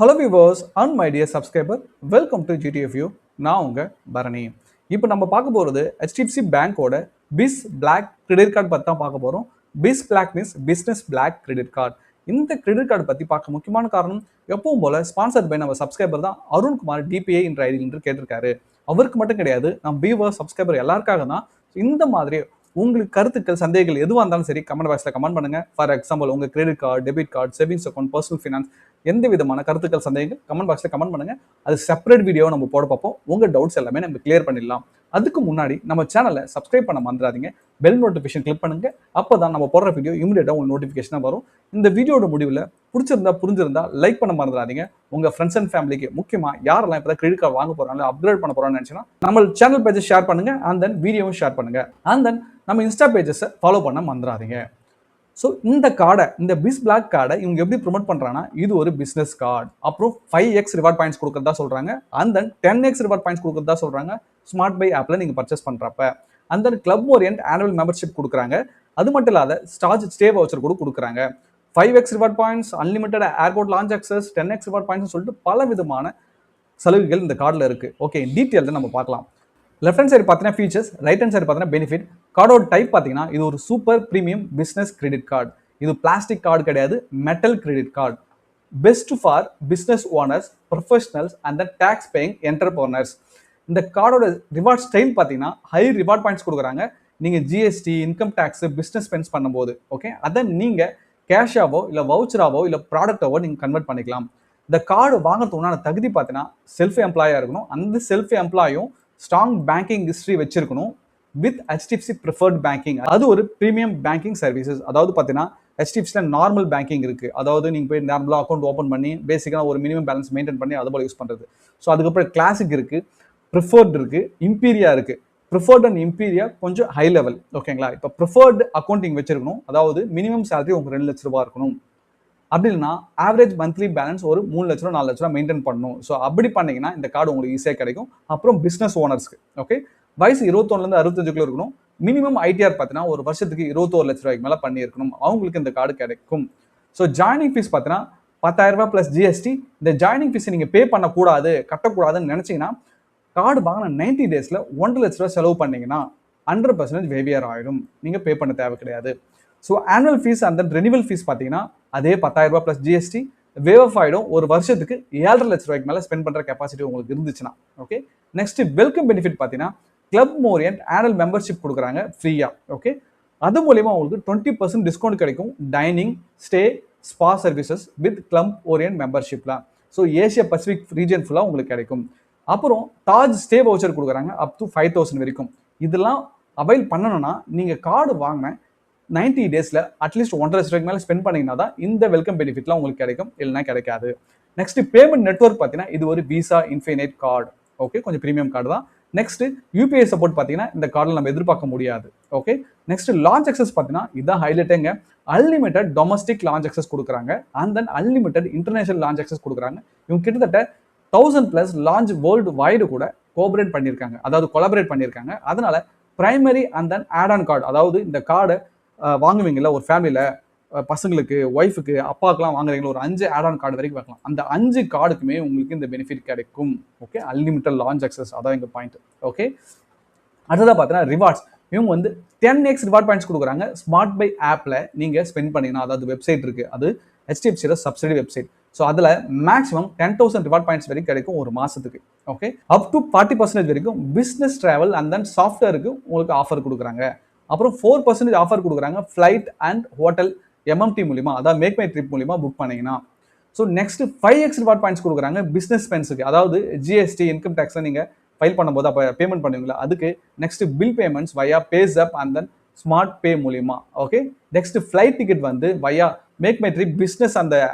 Hello viewers and my dear subscriber, welcome to GTFU. நான் உங்க பரணி. இப்போ நம்ம பார்க்க போகிறது HDFC பேங்கோட பிஸ் பிளாக் கிரெடிட் கார்டு பற்றி தான் பார்க்க போகிறோம். Biz black means business black credit card. இந்த கிரெடிட் கார்டு பற்றி பார்க்க முக்கியமான காரணம், எப்பவும் போல ஸ்பான்சர்ட் பை நம்ம சப்ஸ்கிரைபர் தான் அருண்குமார் DPA என்ற ஐடி என்று கேட்டிருக்காரு. அவருக்கு மட்டும் கிடையாது, நம்ம வியூவர் சப்ஸ்கிரைபர் எல்லாருக்காக தான். இந்த மாதிரி உங்களுக்கு கருத்துக்கள் சந்தேகங்கள் எதுவாக இருந்தாலும் சரி கமெண்ட் பாக்ஸில் கமெண்ட் பண்ணுங்க. ஃபார் எக்ஸாம்பிள் உங்கள் credit card, debit card, savings account, personal finance, எந்த விதமான கருத்துக்கள் சந்தேகங்கள் கமெண்ட் பாக்ஸில் கமெண்ட் பண்ணுங்க. அது செப்பரேட் வீடியோ நம்ம போட பார்ப்போம். உங்கள் டவுட்ஸ் எல்லாமே நம்ம கிளியர் பண்ணிடலாம். அதுக்கு முன்னாடி நம்ம சேனலை சப்ஸ்கிரைப் பண்ண மறந்துடாதீங்க. பெல் நோட்டிஃபிகேஷன் கிளிக் பண்ணுங்க. அப்போ தான் நம்ம போடுற வீடியோ இமீடியட்டாக உங்களுக்கு நோட்டிஃபிகேஷனாக வரும். இந்த வீடியோட முடிவில் பிடிச்சிருந்தா புரிஞ்சிருந்தா லைக் பண்ண மறந்துடாதீங்க. உங்கள் ஃப்ரெண்ட்ஸ் அண்ட் ஃபேமிலிக்கு, முக்கியமாக யாரெல்லாம் இப்போ கிரெடிட் கார்டு வாங்க போகிறாங்களோ, அப்கிரேட் பண்ண போகிறான்னு நினச்சினா நம்ம சேனல் பேஜை ஷேர் பண்ணுங்க. அண்ட் தென் வீடியோவும் ஷேர் பண்ணுங்க. அண்ட் தென் நம்ம இன்ஸ்டா பேஜஸை ஃபாலோ பண்ண மறந்துடாதீங்க. ஸோ இந்த கார்டை, இந்த பிஸ் பிளாக் கார்டை இவங்க எப்படி ப்ரொமோட் பண்ணுறாங்கன்னா, இது ஒரு பிஸ்னஸ் கார்டு. அப்புறம் 5x ரிவார்ட் பாயிண்ட்ஸ் கொடுக்குறதா சொல்கிறாங்க. And then 10x reward points கொடுக்குறதா சொல்கிறாங்க ஸ்மார்ட் பை ஆப்பில் நீங்கள் பர்ச்சேஸ் பண்ணுறப்ப. And then club orient annual membership கொடுக்குறாங்க. அது மட்டும் இல்லாத ஸ்டார்ஜ் ஸ்டே வவுச்சர் கூட கொடுக்குறாங்க. 5x reward points, unlimited airport launch access, 10x reward points சொல்லிட்டு பல விதமான சலுகைகள் இந்த கார்டில் இருக்குது. ஓகே, டீட்டெயில் நம்ம பார்க்கலாம். லெஃப்ட் ஹேண்ட் சைடு பார்த்தீங்கன்னா ஃபீச்சர்ஸ், ரைட் ஹேண்ட் சைடு பார்த்தீங்கன்னா பெனிஃபிட். கார்டோட டைப் பார்த்தீங்கன்னா இது ஒரு super premium business credit card. இது பிளாஸ்டிக் கார்டு கிடையாது, metal credit card. Best for business owners, professionals and the tax paying entrepreneurs. இந்த கார்டோட ரிவார்ட் ஸ்டைல் பார்த்தீங்கன்னா ஹை ரிவார்ட் பாயிண்ட்ஸ் கொடுக்குறாங்க. நீங்கள் GST, income tax, business spends பண்ணும்போது ஓகே, அதை நீங்கள் கேஷாவோ இல்லை வவுச்சராவோ இல்லை ப்ராடக்டாவோ நீங்கள் கன்வெர்ட் பண்ணிக்கலாம். இந்த கார்டு வாங்குறதுக்கு உண்டான தகுதி பார்த்தீங்கன்னா செல்ஃப் எம்ப்ளாயாக இருக்கணும். அந்த செல்ஃப் எம்ப்ளாயும் ஸ்ட்ராங் பேங்கிங் ஹிஸ்ட்ரி வச்சிருக்கணும் வித் HDFC ப்ரிஃபர்ட் பேங்கிங். அது ஒரு ப்ரீமியம் பேங்கிங் சர்வீசஸ். அதாவது பார்த்தீங்கன்னா HDFCல நார்மல் பேங்கிங் இருக்குது. அதாவது நீங்கள் போய் நார்மலாக அக்கௌண்ட் ஓப்பன் பண்ணி பேசிக்காக ஒரு மினிமம் பேலன்ஸ் மெயின்டைன் பண்ணி அது போல் யூஸ் பண்ணுறது. ஸோ அதுக்கப்புறம் கிளாசிக் இருக்குது, ப்ரிஃபர்ட் இருக்குது, இம்பீரியா இருக்குது. ப்ரிஃபர்ட் அண்ட் இம்பீரியா கொஞ்சம் ஹை லெவல் ஓகேங்களா. இப்போ ப்ரிஃபர்ட் அக்கௌண்டிங் வச்சிருக்கணும். அதாவது மினிமம் சேலரி உங்களுக்கு 2 லட்ச ரூபா இருக்கணும். அப்படி இல்லைனா ஆவரேஜ் மந்த்லி பேலன்ஸ் ஒரு 3 லட்ச ரூபா 4 லட்ச ரூபா மெயின்டைன் பண்ணணும். ஸோ அப்படி பண்ணீங்கன்னா இந்த கார்டு உங்களுக்கு ஈஸியாக கிடைக்கும். அப்புறம் பிஸ்னஸ் ஓனர்ஸ்க்கு ஓகே, வயசு 21லேருந்து 65 இருக்கணும். மினிமம் ITR பார்த்தீங்கன்னா ஒரு வருஷத்துக்கு 21 லட்ச ரூபாய்க்கு மேலே பண்ணியிருக்கணும். அவங்களுக்கு இந்த கார்டு கிடைக்கும். ஸோ ஜாயினிங் ஃபீஸ் பார்த்தீங்கன்னா 10,000 ரூபாய் ப்ளஸ் GST. இந்த ஜாயினிங் ஃபீஸை நீங்கள் பே பண்ணக்கூடாது, கட்டக்கூடாதுன்னு நினச்சிங்கன்னா கார்டு வாங்கின 90 டேஸில் 1.5 லட்ச ரூபா செலவு பண்ணிங்கன்னா 100% வேவியர் ஆகிடும். நீங்கள் பே பண்ண தேவை கிடையாது. So annual fees and then renewal fees பார்த்தீங்கன்னா அதே 10,000 ரூபாய் ப்ளஸ் GST வேவ் ஆஃப் ஆகிடும். ஒரு வருஷத்துக்கு 7.5 லட்ச ரூபாய்க்கு மேலே ஸ்பெண்ட் பண்ணுற கெப்பாசிட்டி உங்களுக்கு இருந்துச்சுன்னா ஓகே. நெக்ஸ்ட் வெல்கம் பெனிஃபிட் பார்த்தீங்கன்னா கிளப் ஓரியன்ட் ஆனுவல் மெம்பர்ஷிப் கொடுக்குறாங்க ஃப்ரீயாக ஓகே. அது மூலியமாக உங்களுக்கு 20% டிஸ்கவுண்ட் கிடைக்கும் dining, stay, spa services with club orient மெம்பர்ஷிப்லாம். ஸோ ஏசியா பசிபிக் ரீஜன் ஃபுல்லாக உங்களுக்கு கிடைக்கும். அப்புறம் தாஜ் ஸ்டே வவுச்சர் கொடுக்குறாங்க அப் டு 5,000 வரைக்கும். இதெல்லாம் அவைல் பண்ணணும்னா நீங்கள் கார்டு வாங்கின 90 டேஸில் அட்லீஸ்ட் 1.5 லட்ச ரூபாய்க்கு மேலே ஸ்பெண்ட் பண்ணிங்கன்னா தான் இந்த வெல்கம் பெனிஃபிட்லாம் உங்களுக்கு கிடைக்கும், இல்லைனா கிடைக்காது. நெக்ஸ்ட் பேமெண்ட் நெட்வொர்க் பார்த்தீங்கன்னா இது ஒரு விசா இன்ஃபினைட் கார்டு ஓகே, கொஞ்சம் ப்ரீமியம் கார்டு தான். நெக்ஸ்ட் UPI சப்போர்ட் பார்த்தீங்கன்னா இந்த கார்டில் நம்ம எதிர்பார்க்க முடியாது ஓகே. நெக்ஸ்ட் லான்ச் அக்சஸ் பார்த்தீங்கன்னா இதான் ஹைலைட்டுங்க. அன்லிமிட்டட் டொமஸ்டிக் லான்ச் அக்சஸ் கொடுக்குறாங்க. And then unlimited international lounge access கொடுக்குறாங்க. இவங்க கிட்டத்தட்ட 1000+ லான்ச் வேர்ல்டு வைடு கூட கோஆபரேட் பண்ணியிருக்காங்க, அதாவது கொலாபரேட் பண்ணியிருக்காங்க. அதனால primary and then add on card, அதாவது இந்த கார்டை வாங்குவீங்கல்ல ஒரு ஃபேமிலியில் பசங்களுக்கு, ஒய்ஃபுக்கு, அப்பாவுக்குலாம் வாங்குறீங்களா, ஒரு 5 ஆட் ஆன் கார்டு வரைக்கும் வைக்கலாம். அந்த 5 கார்டுக்குமே உங்களுக்கு இந்த பெனிஃபிட் கிடைக்கும் ஓகே. அன்லிமிட்டட் லான்ச் அக்சஸ், அதான் எங்கள் பாயிண்ட் ஓகே. அடுத்ததாக பார்த்தீங்கன்னா ரிவார்ட்ஸ். இவங்க வந்து 10x ரிவார்ட் பாயிண்ட்ஸ் கொடுக்குறாங்க. ஸ்மார்ட் பை ஆப்பில் நீங்கள் ஸ்பெண்ட் பண்ணிங்கன்னா, அதாவது வெப்சைட் இருக்குது, அது HDFCயோட சப்சிடி வெப்சைட். ஸோ அதில் மேக்ஸிமம் 10,000 ரிவார்ட் பாயிண்ட்ஸ் வரைக்கும் கிடைக்கும் ஒரு மாதத்துக்கு ஓகே. அப் டு 40% வரைக்கும் பிஸ்னஸ் ட்ராவல் அண்ட் தென் சாஃப்ட்வேருக்கு உங்களுக்கு ஆஃபர் கொடுக்குறாங்க. அப்புறம் 4% ஆஃபர் கொடுக்குறாங்க ஃப்ளைட் அண்ட் ஹோட்டல் MMT மூலிமா, அதாவது மேக் மை ட்ரிப் மூலிமா புக் பண்ணிங்கன்னா. So next 5x reward points கொடுக்குறாங்க பிஸ்னஸ் ஸ்பென்ஸுக்கு, அதாவது GST, இன்கம் டேக்ஸை நீங்கள் ஃபைல் பண்ணும்போது அப்போ பேமெண்ட் பண்ணுவீங்களா அதுக்கு. Next bill payments via PayZapp and then smart pay மூலிமா ஓகே. நெக்ஸ்ட் ஃப்ளைட் டிக்கெட் வந்து via MakeMyTrip business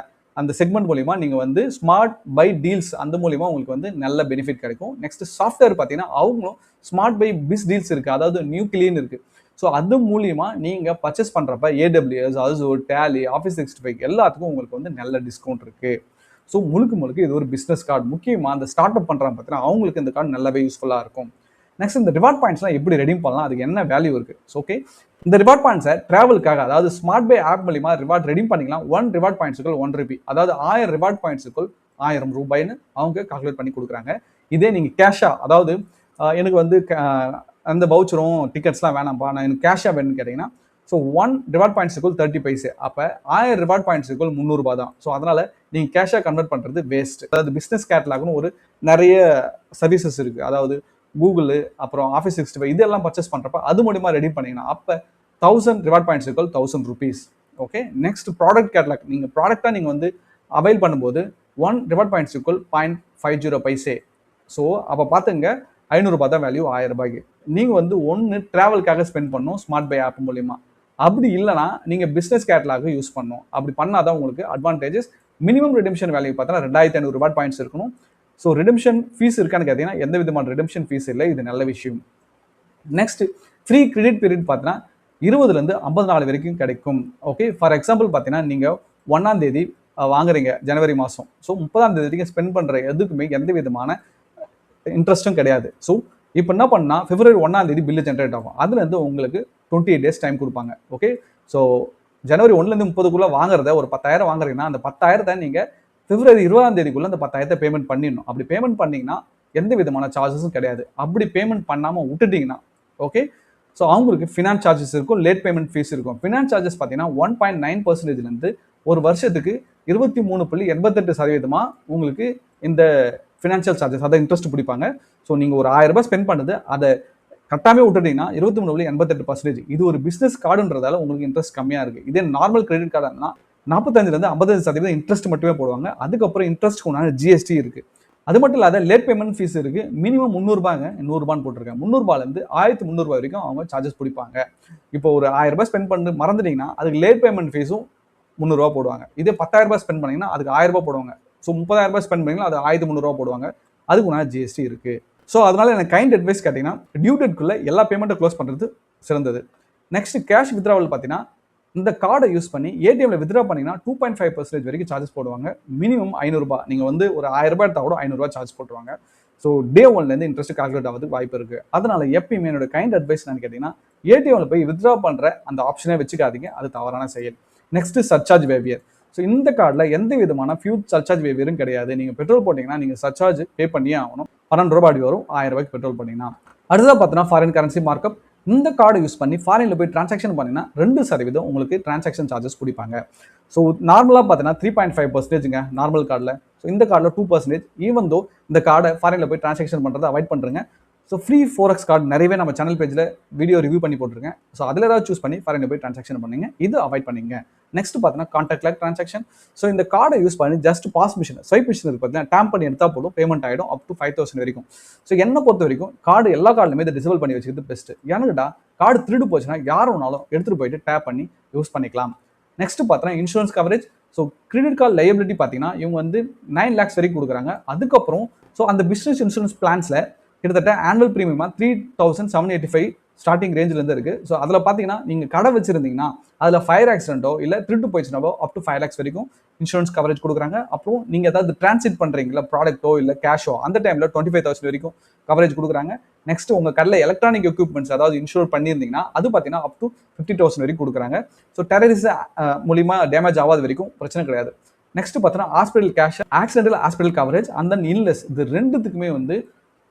அந்த செக்மெண்ட் மூலிமா நீங்கள் வந்து ஸ்மார்ட் பை டீல்ஸ் அந்த மூலிமா உங்களுக்கு வந்து நல்ல பெனிஃபிட் கிடைக்கும். நெக்ஸ்ட் சாஃப்ட்வேர் பார்த்தீங்கன்னா அவங்களும் ஸ்மார்ட் பை பிஸ் டீல்ஸ் இருக்குது, அதாவது நியூக்ளியன் இருக்குது. ஸோ அது மூலிமா நீங்கள் பர்ச்சேஸ் பண்ணுறப்ப AWS, Azure, Tally, Office 365 எல்லாத்துக்கும் உங்களுக்கு வந்து நல்ல டிஸ்கவுண்ட் இருக்குது. ஸோ முழுக்க இது ஒரு பிஸ்னஸ் கார்டு. முக்கியமாக அந்த ஸ்டார்ட் அப் பண்ணுறாங்க பார்த்தீங்கன்னா அவங்களுக்கு இந்த கார்டு நல்லாவே யூஸ்ஃபுல்லாக இருக்கும். நெக்ஸ்ட் இந்த ரிவார்ட் பாயிண்ட்ஸ்லாம் எப்படி ரெடீம் பண்ணலாம், அதுக்கு என்ன வேல்யூ இருக்குது. ஓகே, இந்த ரிவார்ட் பாயிண்ட்ஸை டிராவலுக்காக, அதாவது ஸ்மார்ட் பை ஆப் மூலிமா ரிவார்ட் ரெடீம் பண்ணிக்கலாம். 1 ரிவார்ட் பாயிண்ட்ஸுக்குள் 1 ரூபி, அதாவது 1000 ரிவார்ட் பாயிண்ட்ஸுக்குள் ரூபாய்ன்னு அவங்க கால்குலேட் பண்ணி கொடுக்குறாங்க. இதே நீங்கள் கேஷா, அதாவது எனக்கு வந்து அந்த வவுச்சரும் டிக்கெட்ஸ்லாம் வேணாம்ப்பா, நான் எனக்கு கேஷாக வேணும்னு கேட்டிங்கன்னா, ஸோ 1 ரிவார்ட் பாயிண்ட்ஸ் 30 பைசே. அப்போ 1000 ரிவார்ட் பாயிண்ட்ஸ் 300 தான். ஸோ அதனால் நீங்கள் கேஷாக கன்வெர்ட் பண்ணுறது வேஸ்ட். அதாவது பிஸ்னஸ் கேட்டலாக்னு ஒரு நிறைய சர்வீசஸ் இருக்குது. அதாவது கூகுள், அப்புறம் ஆஃபீஸ் 65 இதெல்லாம் பர்ச்சேஸ் பண்ணுறப்ப அது மூலிமா ரெடி பண்ணிங்கன்னா அப்போ 1000 reward points 1000 rupees. Okay, next product catalogue. நீங்கள் ப்ராடக்டாக நீங்கள் வந்து அவைல் பண்ணும்போது 1 ரிவார்ட் பாயிண்ட்ஸ் 0.50 பைசே. ஸோ அப்போ பார்த்துங்க 500 தான் வேல்யூ 1000 ரூபாய்க்கு. நீங்கள் வந்து ஒன்று ட்ராவலுக்காக ஸ்பெண்ட் பண்ணணும் ஸ்மார்ட் பை ஆப் மூலிமா. அப்படி இல்லைனா நீங்கள் பிஸ்னஸ் கேட்டலாக யூஸ் பண்ணணும். அப்படி பண்ணால் தான் உங்களுக்கு அட்வான்டேஜஸ். மினிமம் ரிடெம்ஷன் வேல்யூ பார்த்தா 2500 ரிவார்ட் பாயிண்ட்ஸ் இருக்கணும். ஸோ ரிடெம்ஷன் ஃபீஸ் இருக்கான்னு கேட்டிங்கன்னா எந்த விதமான ரிடெம்ஷன் ஃபீஸ் இல்லை. இது நல்ல விஷயம். நெக்ஸ்ட் ஃப்ரீ கிரெடிட் பீரியட் பார்த்தீங்கன்னா 20லேருந்து 50 நாள் வரைக்கும் கிடைக்கும். ஓகே, ஃபார் எக்ஸாம்பிள் பார்த்தீங்கன்னா நீங்கள் 1ஆம் தேதி வாங்குறீங்க ஜனவரி மாதம். ஸோ 30ஆம் தேதி வரைக்கும் ஸ்பெண்ட் பண்ணுற எதுக்குமே எந்த விதமான இன்ட்ரெஸ்ட்டும் கிடையாது. ஸோ இப்போ என்ன பண்ணால் February 1ஆம் தேதி பில்லு ஜென்ரேட் ஆகும். அதுலேருந்து உங்களுக்கு 28 days டைம் கொடுப்பாங்க. ஓகே, ஸோ ஜனவரி 1லேருந்து 30க்குள்ளே வாங்குறத ஒரு 10,000 வாங்குறீங்கன்னா அந்த 10,000 நீங்கள் February 20ஆம் தேதிக்குள்ளே அந்த 10,000 பேமெண்ட் பண்ணிடணும். அப்படி பேமெண்ட் பண்ணிங்கன்னா எந்த விதமான சார்ஜஸும் கிடையாது. அப்படி பேமெண்ட் பண்ணாமல் விட்டுட்டிங்கன்னா ஓகே, ஸோ அவங்களுக்கு ஃபினான்ஸ் சார்ஜஸ் இருக்கும், லேட் பேமெண்ட் ஃபீஸ் இருக்கும். ஃபினான்ஸ் சார்ஜஸ் பார்த்தீங்கன்னா 1.9%லேருந்து ஒரு வருஷத்துக்கு 23.88% உங்களுக்கு இந்த ஃபினான்ஷியல் சார்ஜஸ், அதை இன்ட்ரெஸ்ட் பிடிப்பாங்க. ஸோ நீங்கள் ஒரு 1000 ரூபாய் ஸ்பெண்ட் பண்ணுது அதை கட்டாமே விட்டுட்டீங்கன்னா 23.88%. இது ஒரு பிஸ்னஸ் கார்டுன்றதால உங்களுக்கு இன்ட்ரெஸ்ட் கம்மியாக இருக்குது. இதே நார்மல் கிரெடிட் கார்டுனா 45லேருந்து 55% இன்ட்ரெஸ்ட் மட்டுமே போடுவாங்க. அதுக்கப்புறம் இன்ட்ரெஸ்ட்க்கு உண்டான ஜிஎஸ்டி இருக்குது. அது மட்டும் இல்லாத லேட் பேமெண்ட் ஃபீஸ் இருக்குது. மினிமம் 300 ரூபாய்ங்க, 100 ரூபான்னு போட்டிருக்காங்க. 300 ரூபாயிலேருந்து 1300 ரூபாய் வரைக்கும் அவங்க சார்ஜஸ் பிடிப்பாங்க. இப்போ ஒரு 1000 ரூபாய் ஸ்பெண்ட் பண்ணி மறந்துட்டீங்கன்னா அதுக்கு லேட் பேமெண்ட் ஃபீஸும் 300 ரூபா போடுவாங்க. இதே 10,000 ரூபாய் ஸ்பெண்ட் பண்ணீங்கன்னா அதுக்கு 1000 ரூபாய் போடுவாங்க. ஸோ 30,000 ரூபாய் ஸ்பெண்ட் பண்ணீங்கன்னா அது 1300 ரூபா போடுவாங்க. அதுக்கு உண்டான ஜிஎஸ்டி இருக்குது. ஸோ அதனால எனக்கு கைண்ட் அட்வைஸ் கேட்டிங்கன்னா டியூ டேட்குள்ளே எல்லா பேமெண்ட்டும் க்ளோஸ் பண்ணுறது சிறந்தது. நெக்ஸ்ட் கேஷ் வித்ராவல் பார்த்தீங்கன்னா இந்த கார்டை யூஸ் பண்ணி ஏடிஎம்ல வித்ரா பண்ணீங்கன்னா 2.5% வரைக்கும் சார்ஜஸ் போடுவாங்க. மினிமம் 500 ரூபாய். நீங்கள் வந்து ஒரு 1000 ரூபாய் எடுத்தால் கூட 500 ரூபாய் சார்ஜ் போட்டுருவாங்க. ஸோ டே 1லேருந்து இன்ட்ரெஸ்ட் கால்குலேட் ஆகிறதுக்கு வாய்ப்பு இருக்குது. அதனால எப்பயுமே என்னோட கைண்ட் அட்வைஸ் என்னன்னு கேட்டிங்கன்னா ஏடிஎம்ல போய் வித்ரா பண்ணுற அந்த ஆப்ஷனே வச்சுக்காதீங்க. அது தவறான செயல். Next surcharge வேவியர். ஸோ இந்த கார்டில் எந்த விதமான ஃபியூல் சர்சார்ஜ் வேவியரும் கிடையாது. நீங்கள் பெட்ரோல் போட்டிங்கன்னா நீங்கள் சர்சார்ஜ் பே பண்ணியே ஆகணும். 12 ரூபாய் அடி வரும் 1000 ரூபாய்க்கு பெட்ரோல் பண்ணிங்கன்னா. அடுத்ததாக பார்த்தீங்கன்னா ஃபாரின் கரன்சி மார்க்கப். இந்த கார்டு யூஸ் பண்ணி ஃபாரினில் போய் டிரான்சாக்ஷன் பண்ணிங்கன்னா 2% உங்களுக்கு டிரான்சாக்ஷன் சார்ஜஸ் பிடிப்பாங்க. ஸோ நார்மலாக பார்த்தீங்கன்னா 3.5%ங்க நார்மல் கார்டில். ஸோ இந்த கார்டில் 2%. ஈவன் தோ இந்த கார்டை ஃபாரினில் போய் டிரான்சாக்ஷன் பண்ணுறதை அவாய்ட் பண்ணுறேங்க. ஸோ ஃப்ரீ Forex கார்டு நிறையவே நம்ம சேனல் பேஜில் வீடியோ ரிவ்யூ பண்ணி போட்டிருக்கேன். ஸோ அதில் ஏதாவது சூஸ் பண்ணி ஃபாரினில் போய் டிரான்சாக்ஷன் பண்ணுங்க. இது அவாய்ட் பண்ணிங்க. நெக்ஸ்ட் பார்த்தீங்கன்னா கான்டாக்ட் லைக் டிரான்சாக்ஷன். ஸோ இந்த கார்டை யூஸ் பண்ணி just POS machine, swipe machine இருக்கு பார்த்தீங்கன்னா, டேம் பண்ணி எடுத்தால் போதும், பேமெண்ட் ஆகிடும் அப் டு 5,000 வரைக்கும். ஸோ என்னை பொறுத்த வரைக்கும் கார்டு எல்லா கார்டுலையுமே இதை டிசேபிள் பண்ணி வச்சுக்கிறது பெஸ்ட். ஏன்னுடா கார்டு திருடு போச்சுன்னா யார் வேணாலும் எடுத்துகிட்டு போயிட்டு டேப் பண்ணி யூஸ் பண்ணிக்கலாம். நெக்ஸ்ட் பார்த்தீங்கன்னா insurance coverage. So credit card liability பார்த்தீங்கன்னா இவங்க வந்து 9 lakhs வரைக்கும் கொடுக்குறாங்க. அதுக்கப்புறம் ஸோ அந்த பிஸ்னஸ் இன்சூரன்ஸ் பிளான்ஸில் கிட்டத்தட்ட ஆனுவல் ப்ரீமியமாக 3,785 ஸ்டார்டிங் ரேஞ்சிலேருந்து இருக்குது. ஸோ அதில் பார்த்தீங்கன்னா நீங்கள் கடை வச்சுருந்தீங்கன்னா அதில் ஃபயர் ஆக்சிடென்ட்டோ இல்லை திருட்டு போயிடுச்சுனாவோ அப் டு 5 lakhs வரைக்கும் இன்சூரன்ஸ் கவரேஜ் கொடுக்குறாங்க. அப்புறம் நீங்கள் ஏதாவது டிரான்சிட் பண்ணுறீங்களா ப்ராடக்ட்டோ இல்லை கேஷோ, அந்த டைமில் 25,000 வரைக்கும் கவரேஜ் கொடுக்குறாங்க. நெக்ஸ்ட் உங்கள் கடையில் எலக்ட்ரானிக் எக்யூப்மெண்ட்ஸ் அதாவது இன்சூர் பண்ணியிருந்தீங்கன்னா அது பார்த்தீங்கன்னா அப் டு 50,000 வரைக்கும் கொடுக்குறாங்க. ஸோ டெரரிஸ்ட் மூலிமா டேமேஜ் ஆகாத வரைக்கும் பிரச்சனை கிடையாது. நெக்ஸ்ட் பார்த்தீங்கன்னா hospital cash, accidental hospital coverage and then illness, இது ரெண்டுத்துக்குமே வந்து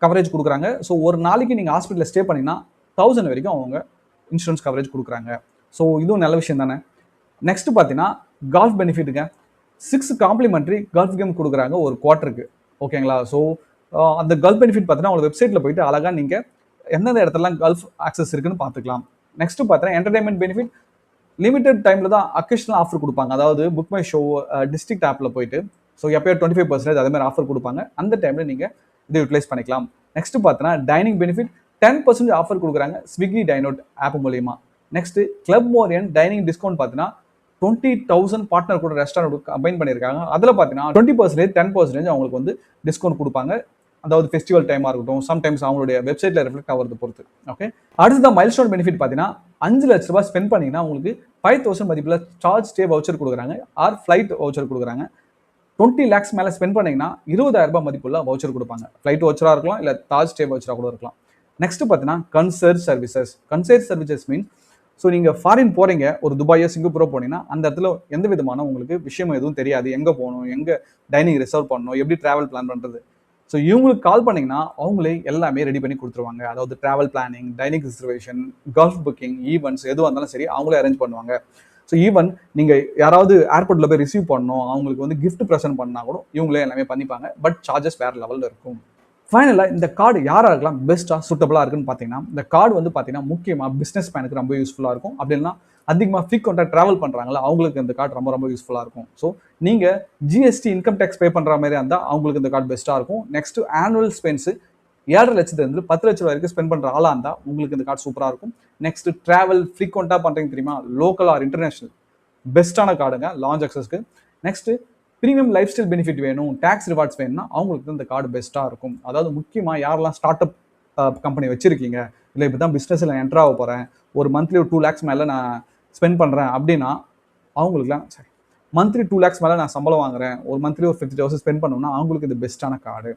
கவரேஜ் கொடுக்குறாங்க. ஸோ ஒரு நாளைக்கு நீங்கள் ஹாஸ்பிட்டலில் ஸ்டே பண்ணிங்கன்னா 1000 வரைக்கும் அவங்க இன்சூரன்ஸ் கவரேஜ் கொடுக்குறாங்க. ஸோ இதுவும் நல்ல விஷயம் தானே. நெக்ஸ்ட் பார்த்தீங்கன்னா கால்ஃப் பெனிஃபிட்டுங்க. 6 காம்ப்ளிமெண்ட்ரி கால்ஃப் கேம் கொடுக்குறாங்க ஒரு குவார்ட்டருக்கு. ஓகேங்களா. ஸோ அந்த கால்ஃப் பெனிஃபிட் பார்த்தீங்கன்னா உங்களோட வெப்சைட்டில் போயிட்டு அழகாக நீங்கள் எந்தெந்த இடத்துலலாம் கால்ஃப் ஆக்சஸ் இருக்குன்னு பார்த்துக்கலாம். நெக்ஸ்ட் பார்த்தீங்கன்னா என்டர்டைன்மெண்ட் பெனிஃபிட். லிமிடெட் டைமில் தான் அக்கேஷனல் ஆஃபர் கொடுப்பாங்க. அதாவது புக் மை ஷோ டிஸ்ட்ரிக்ட் ஆப்பில் போயிட்டு ஸோ எப்போயோ 25% அதே மாதிரி ஆஃபர் கொடுப்பாங்க. அந்த டைமில் நீங்கள் இதை யூட்டிலைஸ் பண்ணிக்கலாம். நெக்ஸ்ட் பார்த்தீங்கன்னா டைனிங் பெனிஃபிட் 10% ஆஃபர் கொடுக்குறாங்க ஸ்விக்கி டைனோட் ஆப் மூலியமா. Next club Mauryan dining discount பார்த்தீங்கன்னா 20,000 பார்ட்னர் கூட ரெஸ்டாரண்ட் கம்பைன் பண்ணியிருக்காங்க. அதில் பார்த்தீங்கன்னா 20%, 10% அவங்களுக்கு வந்து டிஸ்கவுண்ட் கொடுப்பாங்க. அதாவது ஃபெஸ்டிவல் டைமாக இருக்கட்டும், சம்டைம்ஸ் அவங்களுடைய வெப்சைட்டில் ரிஃப்ளெக்ட் ஆகிறது பொறுத்து. ஓகே, அடுத்த மைல்ஸ்டோன் பெனிஃபிட் பார்த்தீங்கன்னா 5 லட்ச ரூபாய் ஸ்பெண்ட் பண்ணிங்கன்னா உங்களுக்கு 5,000 மதிப்பில் சார்ஜ் ஸ்டே வவுச்சர் கொடுக்குறாங்க ஆர் ஃப்ளைட் வவுச்சர் கொடுக்குறாங்க. 20 lakhs மேலே ஸ்பெண்ட் பண்ணிங்கன்னா 20,000 ரூபாய் மதிப்புள்ள வவுச்சர் கொடுப்பாங்க. ஃப்ளைட் வவுச்சராக இருக்கலாம் இல்லை சார்ஜ் ஸ்டே வவுச்சராக கூட இருக்கலாம். நெக்ஸ்ட் பார்த்தீங்கன்னா கன்சர்ஜ் சர்வீசஸ். கன்சர்ஜ் சர்வீசஸ் மீன்ஸ் ஸோ நீங்கள் ஃபாரின் போகிறீங்க, ஒரு துபாயோ சிங்கப்பூரோ போனீங்கன்னா அந்த இடத்துல எந்த விதமான உங்களுக்கு விஷயம் எதுவும் தெரியாது. எங்கே போகணும், எங்கே டைனிங் ரிசர்வ் பண்ணணும், எப்படி ட்ராவல் பிளான் பண்ணுறது. ஸோ இவங்களுக்கு கால் பண்ணிங்கன்னா அவங்களே எல்லாமே ரெடி பண்ணி கொடுத்துருவாங்க. அதாவது travel planning, dining reservation, gulf booking, events எதுவாக இருந்தாலும் சரி அவங்களே அரேஞ்ச் பண்ணுவாங்க. ஸோ ஈவன் நீங்கள் யாராவது ஏர்போர்ட்டில் போய் ரிசீவ் பண்ணணும், அவங்களுக்கு வந்து கிஃப்ட் ப்ரெசென்ட் பண்ணால் கூட இவங்களே எல்லாமே பண்ணிப்பாங்க. பட் சார்ஜஸ் வேறு லெவலில் இருக்கும். ஃபைனலாக இந்த கார்டு யாராருக்கெல்லாம் பெஸ்ட்டாக சூட்டபுளாக இருக்குன்னு பார்த்தீங்கன்னா, இந்த கார்டு வந்து பார்த்தீங்கன்னா முக்கியமாக பிஸ்னஸ் மேனுக்கு ரொம்ப யூஸ்ஃபுல்லாக இருக்கும். அப்படின்னா அதிகமாக ஃப்ரீக்வெண்ட்டாக ட்ராவல் பண்ணுறாங்களா அவங்களுக்கு இந்த கார்டு ரொம்ப ரொம்ப யூஸ்ஃபுல்லாக இருக்கும். ஸோ நீங்கள் ஜிஎஸ்டி இன்கம் டேக்ஸ் பே பண்ணுற மாதிரி இருந்தால் அவங்களுக்கு இந்த கார்டு பெஸ்ட்டாக இருக்கும். நெக்ஸ்ட் ஆனுவல் ஸ்பென்ஸு 7.5 லட்சத்துலேருந்து 10 லட்சம் வரைக்கும் ஸ்பெண்ட் பண்ணுற ஆளாக இருந்தால் உங்களுக்கு இந்த கார்டு சூப்பராக இருக்கும். நெக்ஸ்ட் ட்ராவல் ஃப்ரீக்வெண்ட்டாக பண்ணுறீங்க தெரியுமா, லோக்கல் ஆர் இன்டர்நேஷனல், பெஸ்ட்டான கார்டுங்க லான்ச் அக்சஸ்க்கு. Next premium lifestyle benefit வேணும், டேக்ஸ் ரிவார்ட்ஸ் வேணும்னா அவங்களுக்கு இந்த கார்டு பெஸ்ட்டாக இருக்கும். அதாவது முக்கியமாக யாரெல்லாம் ஸ்டார்ட் அப் கம்பெனி வச்சிருக்கீங்க, இல்லை இப்போ தான் பிஸ்னஸில் என்ட்ரு ஆக போகிறேன், ஒரு மந்த்லி ஒரு 2 lakhs மேலே நான் ஸ்பெண்ட் பண்ணுறேன் அப்படின்னா அவங்களுக்குலாம் சரி, மந்த்லி 2 lakhs மேலே நான் சம்பளம் வாங்குறேன், ஒரு மந்த்லி ஒரு 50,000 ஸ்பெண்ட் பண்ணணும்னா அவங்களுக்கு இது பெஸ்ட்டான கார்டு.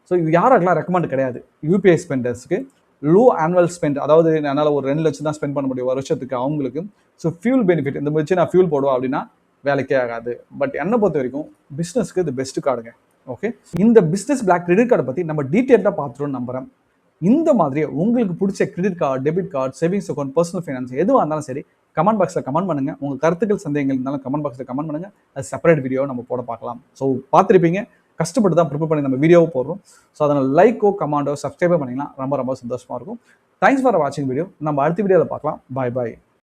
ஸோ இது யாருக்கெல்லாம் ரெக்கமெண்ட் கிடையாது, யூபிஐ ஸ்பெண்டர்ஸ்க்கு, லோ ஆனுவல் ஸ்பெண்ட், அதாவது என்னால் ஒரு 2 லட்சம் தான் ஸ்பெண்ட் பண்ண முடியும் வருஷத்துக்கு அவங்களுக்கு. ஸோ ஃபியூல் பெனிஃபிட், இந்த வச்சு நான் ஃபியூல் போடுவேன் அப்படின்னா வேலைக்கே ஆகாது. பட் என்னை பொறுத்த வரைக்கும் பிஸ்னஸ்க்கு இது பெஸ்ட் கார்டுங்க. ஓகே, இந்த பிஸ்னஸ் பிளாக் கிரெடிட் கார்டை பற்றி நம்ம டீட்டெயிலாக பார்த்துருவோம்னு நம்புறேன். இந்த மாதிரி உங்களுக்கு பிடிச்ச credit card, debit card, savings account, personal finance எதுவாக இருந்தாலும் சரி கமெண்ட் பாக்ஸில் கமெண்ட் பண்ணுங்கள். உங்கள் கருத்துக்கள் சந்தேகங்கள் இருந்தாலும் கமெண்ட் பாக்ஸில் கமெண்ட் பண்ணுங்கள். அது செப்பரேட் வீடியோ நம்ம போட பார்க்கலாம். ஸோ பார்த்துருப்பீங்க, கஷ்டப்பட்டு தான் ப்ரிப்பேர் பண்ணி நம்ம வீடியோவை போடுறோம். ஸோ அதனால் லைக்கோ கமெண்டோ சப்ஸ்கிரைபோ பண்ணிங்கன்னா ரொம்ப ரொம்ப சந்தோஷமாக இருக்கும். தேங்க்ஸ் ஃபார் வாட்சிங் வீடியோ. நம்ம அடுத்த வீடியோவில் பார்க்கலாம். பாய் பாய்.